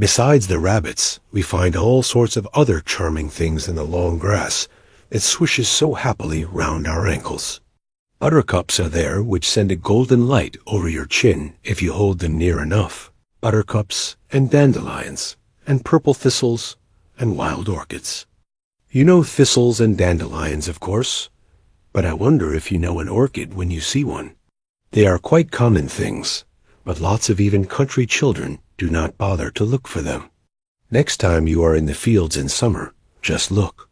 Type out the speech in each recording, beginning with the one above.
Besides the rabbits, we find all sorts of other charming things in the long grass that swishes so happily round our ankles. Buttercups are there which send a golden light over your chin if you hold them near enough. Buttercups and dandelions and purple thistles and wild orchids. You know thistles and dandelions, of course, but I wonder if you know an orchid when you see one. They are quite common things, but lots of even country children do not bother to look for them. Next time you are in the fields in summer, just look.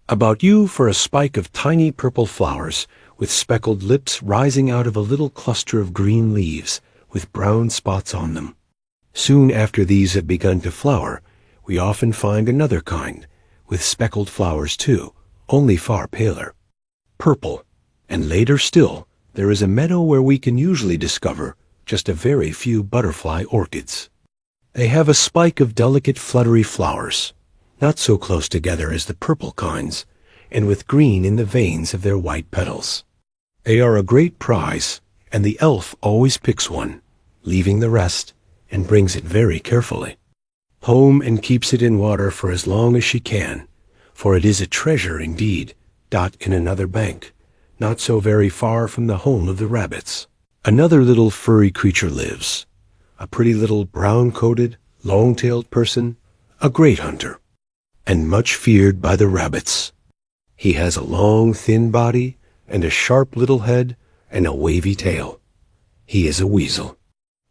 About you for a spike of tiny purple flowers with speckled lips rising out of a little cluster of green leaves with brown spots on them. Soon after these have begun to flower, we often find another kind, with speckled flowers too, only far paler. Purple, and later still, there is a meadow where we can usually discover just a very few butterfly orchids. They have a spike of delicate fluttery flowers, not so close together as the purple kinds, and with green in the veins of their white petals. They are a great prize, and the elf always picks one, leaving the rest, and brings it very carefully home and keeps it in water for as long as she can, for it is a treasure indeed, dot in another bank, not so very far from the home of the rabbits. Another little furry creature lives, a pretty little brown-coated, long-tailed person, a great hunter, and much feared by the rabbits. He has a long, thin body, and a sharp little head, and a wavy tail. He is a weasel.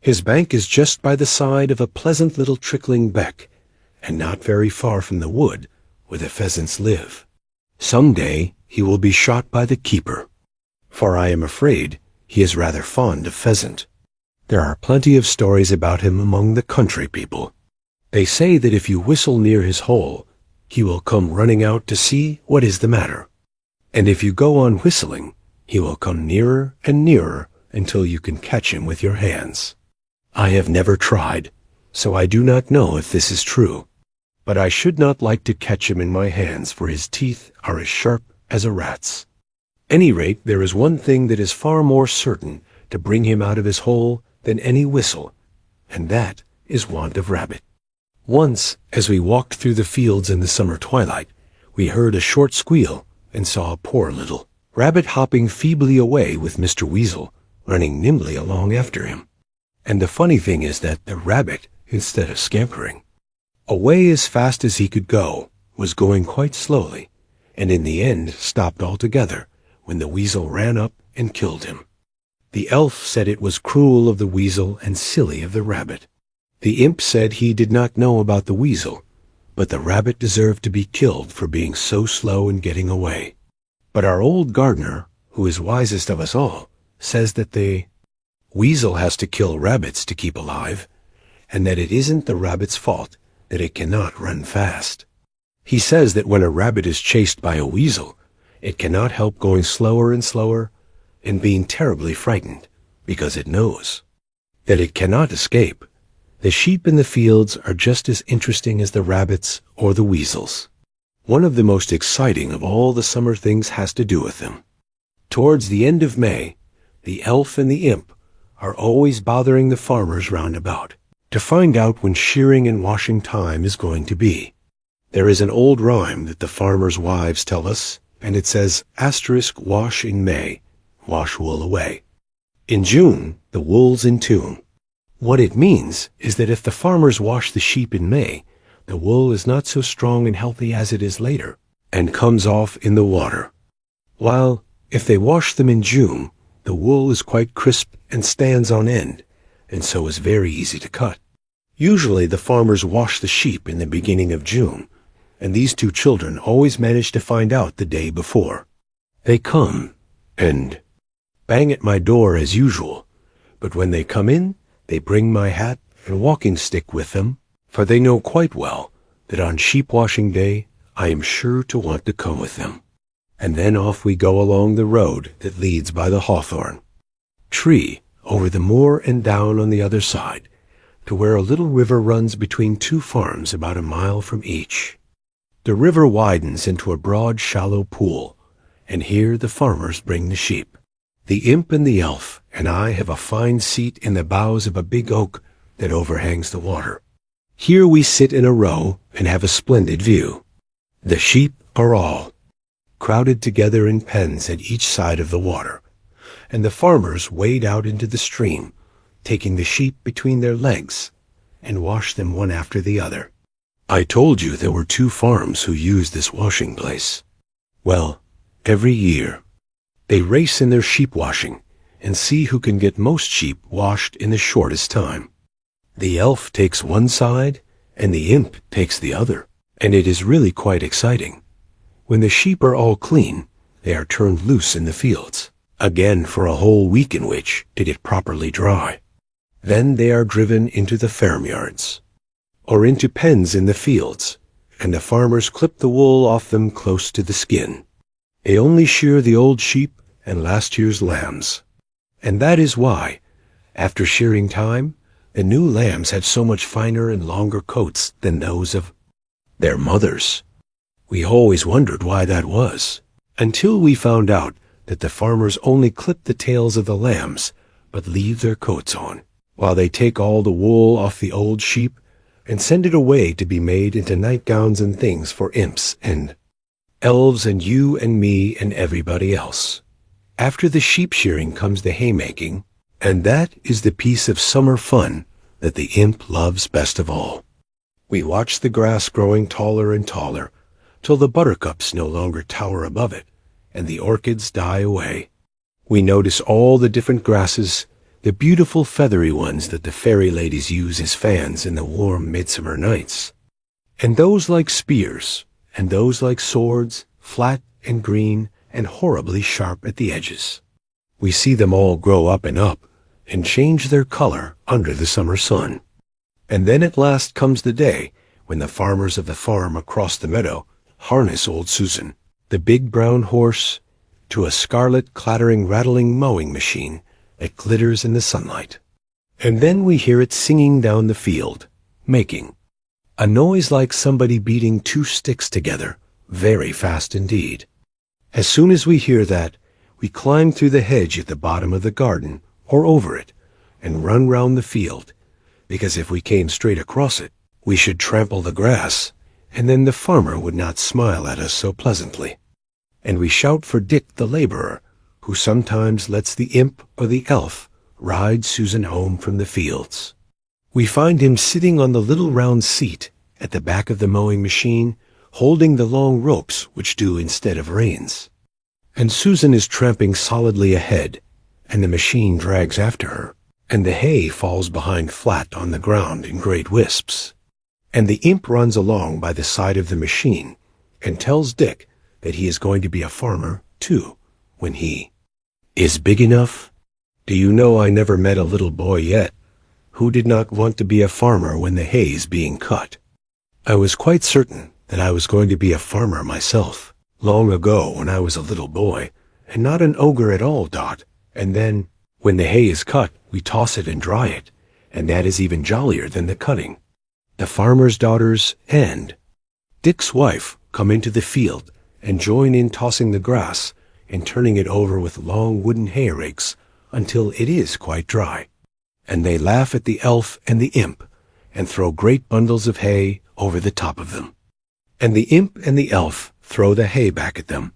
His bank is just by the side of a pleasant little trickling beck, and not very far from the wood where the pheasants live. Some day he will be shot by the keeper, for I am afraid he is rather fond of pheasant. There are plenty of stories about him among the country people. They say that if you whistle near his hole, he will come running out to see what is the matter. And if you go on whistling, he will come nearer and nearer until you can catch him with your hands. I have never tried, so I do not know if this is true, but I should not like to catch him in my hands, for his teeth are as sharp as a rat's. Any rate, there is one thing that is far more certain to bring him out of his hole than any whistle, and that is want of rabbit. Once, as we walked through the fields in the summer twilight, we heard a short squeal and saw a poor little rabbit hopping feebly away with Mr. Weasel running nimbly along after him. And the funny thing is that the rabbit, instead of scampering away as fast as he could go, was going quite slowly, and in the end stopped altogether when the weasel ran up and killed him. The elf said it was cruel of the weasel and silly of the rabbit. The imp said he did not know about the weasel, but the rabbit deserved to be killed for being so slow in getting away. But our old gardener, who is wisest of us all, says that the weasel has to kill rabbits to keep alive, and that it isn't the rabbit's fault that it cannot run fast. He says that when a rabbit is chased by a weasel, it cannot help going slower and slower and being terribly frightened, because it knows that it cannot escape. The sheep in the fields are just as interesting as the rabbits or the weasels. One of the most exciting of all the summer things has to do with them. Towards the end of May, the elf and the imp are always bothering the farmers round about to find out when shearing and washing time is going to be. There is an old rhyme that the farmers' wives tell us, and it says, wash in May, wash wool away. In June, the wool's in tune. What it means is that if the farmers wash the sheep in May, the wool is not so strong and healthy as it is later, and comes off in the water. While, if they wash them in June, the wool is quite crisp and stands on end, and so is very easy to cut. Usually the farmers wash the sheep in the beginning of June, and these two children always manage to find out the day before. They come and bang at my door as usual, but when they come in, they bring my hat and walking stick with them, for they know quite well that on sheep washing day I am sure to want to come with them. And then off we go along the road that leads by the hawthorn tree, over the moor and down on the other side, to where a little river runs between two farms about a mile from each. The river widens into a broad, shallow pool, and here the farmers bring the sheep. The imp and the elf and I have a fine seat in the boughs of a big oak that overhangs the water. Here we sit in a row and have a splendid view. The sheep are all crowded together in pens at each side of the water, and the farmers wade out into the stream, taking the sheep between their legs, and wash them one after the other. I told you there were 2 farms who used this washing place. Well, every year, they race in their sheep washing and see who can get most sheep washed in the shortest time. The elf takes one side, and the imp takes the other, and it is really quite exciting. When the sheep are all clean, they are turned loose in the fields, again for a whole week in which to get properly dry. Then they are driven into the farmyards, or into pens in the fields, and the farmers clip the wool off them close to the skin. They only shear the old sheep and last year's lambs. And that is why, after shearing time, the new lambs had so much finer and longer coats than those of their mothers. We always wondered why that was, until we found out that the farmers only clip the tails of the lambs, but leave their coats on, while they take all the wool off the old sheep and send it away to be made into nightgowns and things for imps and elves and you and me and everybody else. After the sheep shearing comes the haymaking, and that is the piece of summer fun that the imp loves best of all. We watch the grass growing taller and taller, till the buttercups no longer tower above it, and the orchids die away. We notice all the different grasses, the beautiful feathery ones that the fairy ladies use as fans in the warm midsummer nights, and those like spears, and those like swords, flat and green and horribly sharp at the edges. We see them all grow up and change their color under the summer sun. And then at last comes the day when the farmers of the farm across the meadow harness old Susan, the big brown horse, to a scarlet clattering rattling mowing machine that glitters in the sunlight. And then we hear it singing down the field, making a noise like somebody beating 2 sticks together, very fast indeed. As soon as we hear that, we climb through the hedge at the bottom of the garden, or over it, and run round the field, because if we came straight across it, we should trample the grass, and then the farmer would not smile at us so pleasantly. And we shout for Dick the laborer, who sometimes lets the imp or the elf ride Susan home from the fields. We find him sitting on the little round seat at the back of the mowing machine, holding the long ropes which do instead of reins. And Susan is tramping solidly ahead, and the machine drags after her, and the hay falls behind flat on the ground in great wisps. And the imp runs along by the side of the machine, and tells Dick that he is going to be a farmer, too, when he is big enough. Do you know I never met a little boy yet who did not want to be a farmer when the hay is being cut? I was quite certain that I was going to be a farmer myself, long ago when I was a little boy, and not an ogre at all, Dot. And then, when the hay is cut, we toss it and dry it, and that is even jollier than the cutting. The farmer's daughters and Dick's wife come into the field and join in tossing the grass and turning it over with long wooden hay rakes until it is quite dry. And they laugh at the elf and the imp and throw great bundles of hay over the top of them. And the imp and the elf throw the hay back at them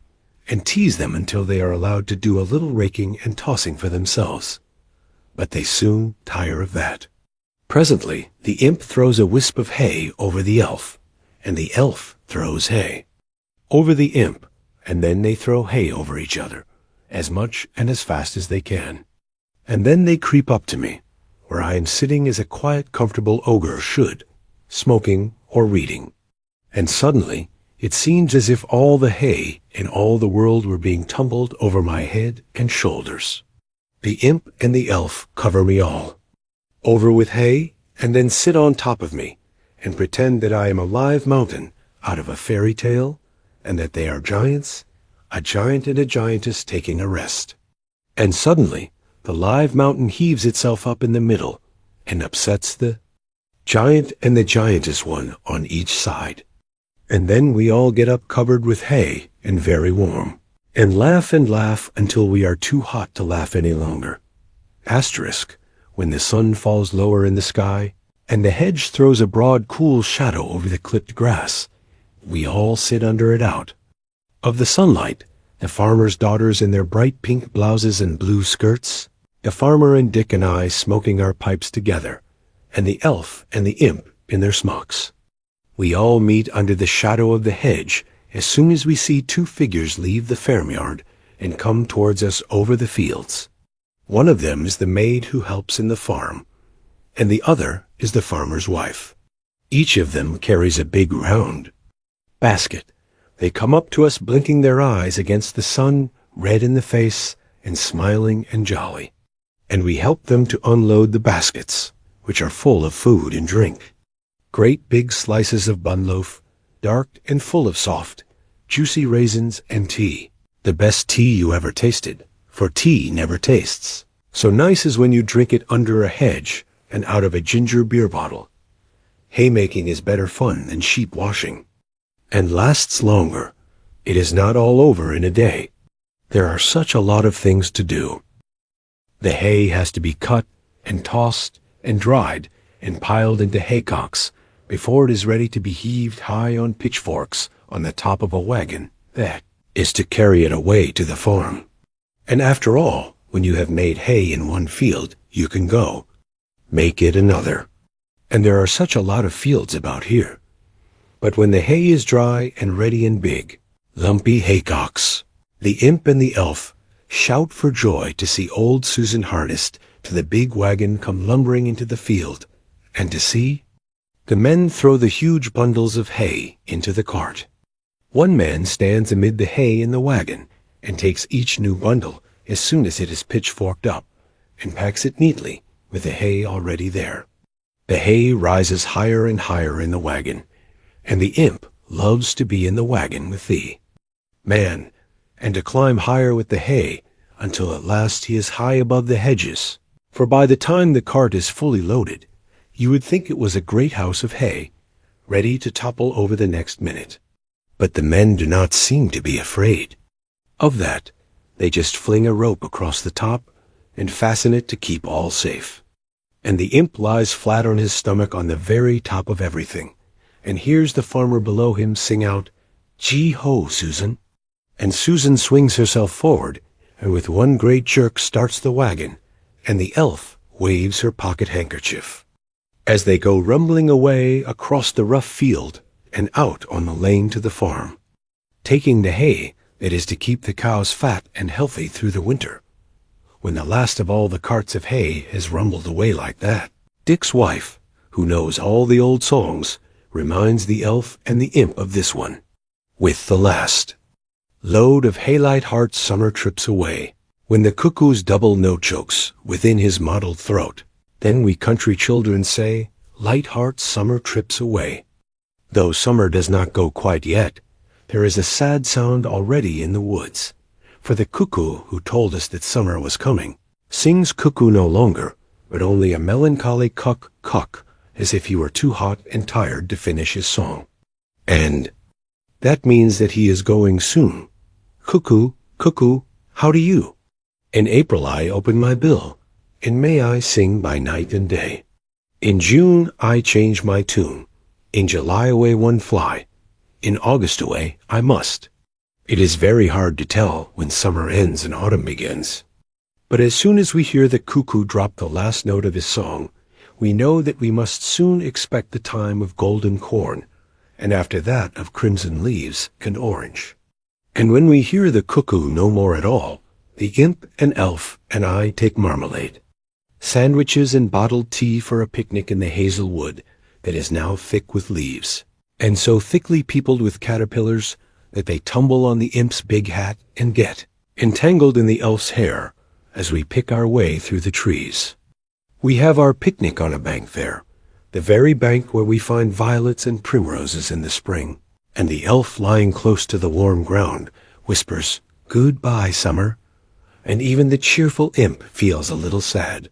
and tease them until they are allowed to do a little raking and tossing for themselves. But they soon tire of that. Presently, the imp throws a wisp of hay over the elf, and the elf throws hay over the imp, and then they throw hay over each other, as much and as fast as they can. And then they creep up to me, where I am sitting as a quiet, comfortable ogre should, smoking or reading. And suddenly, it seems as if all the hay in all the world were being tumbled over my head and shoulders. The imp and the elf cover me all over with hay, and then sit on top of me, and pretend that I am a live mountain out of a fairy tale, and that they are giants, a giant and a giantess taking a rest. And suddenly, the live mountain heaves itself up in the middle, and upsets the giant and the giantess one on each side. And then we all get up covered with hay and very warm, and laugh until we are too hot to laugh any longer. Asterisk, when the sun falls lower in the sky, and the hedge throws a broad, cool shadow over the clipped grass. We all sit under it out. Of the sunlight, the farmer's daughters in their bright pink blouses and blue skirts, the farmer and Dick and I smoking our pipes together, and the elf and the imp in their smocks. We all meet under the shadow of the hedge as soon as we see two figures leave the farmyard and come towards us over the fields. One of them is the maid who helps in the farm, and the other is the farmer's wife. Each of them carries a big round basket. They come up to us blinking their eyes against the sun, red in the face and smiling and jolly. And we help them to unload the baskets, which are full of food and drink. Great big slices of bun loaf, dark and full of soft, juicy raisins and tea. The best tea you ever tasted, for tea never tastes so nice as when you drink it under a hedge and out of a ginger beer bottle. Haymaking is better fun than sheep washing, and lasts longer. It is not all over in a day. There are such a lot of things to do. The hay has to be cut and tossed and dried and piled into haycocks before it is ready to be heaved high on pitchforks on the top of a wagon that is to carry it away to the farm. And after all, when you have made hay in one field, you can go make it another. And there are such a lot of fields about here. But when the hay is dry and ready and big, lumpy haycocks, the imp and the elf shout for joy to see old Susan harnessed to the big wagon come lumbering into the field, and to see the men throw the huge bundles of hay into the cart. One man stands amid the hay in the wagon and takes each new bundle as soon as it is pitchforked up, and packs it neatly with the hay already there. The hay rises higher and higher in the wagon, and the imp loves to be in the wagon with thee, man, and to climb higher with the hay until at last he is high above the hedges. For by the time the cart is fully loaded, you would think it was a great house of hay, ready to topple over the next minute. But the men do not seem to be afraid of that. They just fling a rope across the top and fasten it to keep all safe. And the imp lies flat on his stomach on the very top of everything, and hears the farmer below him sing out, "Gee-ho, Susan." And Susan swings herself forward, and with one great jerk starts the wagon, and the elf waves her pocket handkerchief as they go rumbling away across the rough field and out on the lane to the farm, taking the hay that is to keep the cows fat and healthy through the winter. When the last of all the carts of hay has rumbled away like that, Dick's wife, who knows all the old songs, reminds the elf and the imp of this one, with the last load of haylight heart summer trips away, when the cuckoo's double note chokes within his mottled throat, then we country children say, "Light heart summer trips away." Though summer does not go quite yet, there is a sad sound already in the woods, for the cuckoo who told us that summer was coming sings cuckoo no longer, but only a melancholy cuck, as if he were too hot and tired to finish his song. And that means that he is going soon. Cuckoo, cuckoo, how do you? In April I open my bill, in May I sing by night and day. In June I change my tune, in July away one fly, in August away I must. It is very hard to tell when summer ends and autumn begins. But as soon as we hear the cuckoo drop the last note of his song, we know that we must soon expect the time of golden corn, and after that of crimson leaves and orange. And when we hear the cuckoo no more at all, the imp and elf and I take marmalade, sandwiches and bottled tea for a picnic in the hazel wood that is now thick with leaves, and so thickly peopled with caterpillars that they tumble on the imp's big hat and get entangled in the elf's hair as we pick our way through the trees. We have our picnic on a bank there, the very bank where we find violets and primroses in the spring, and the elf lying close to the warm ground whispers, "Goodbye, summer," and even the cheerful imp feels a little sad.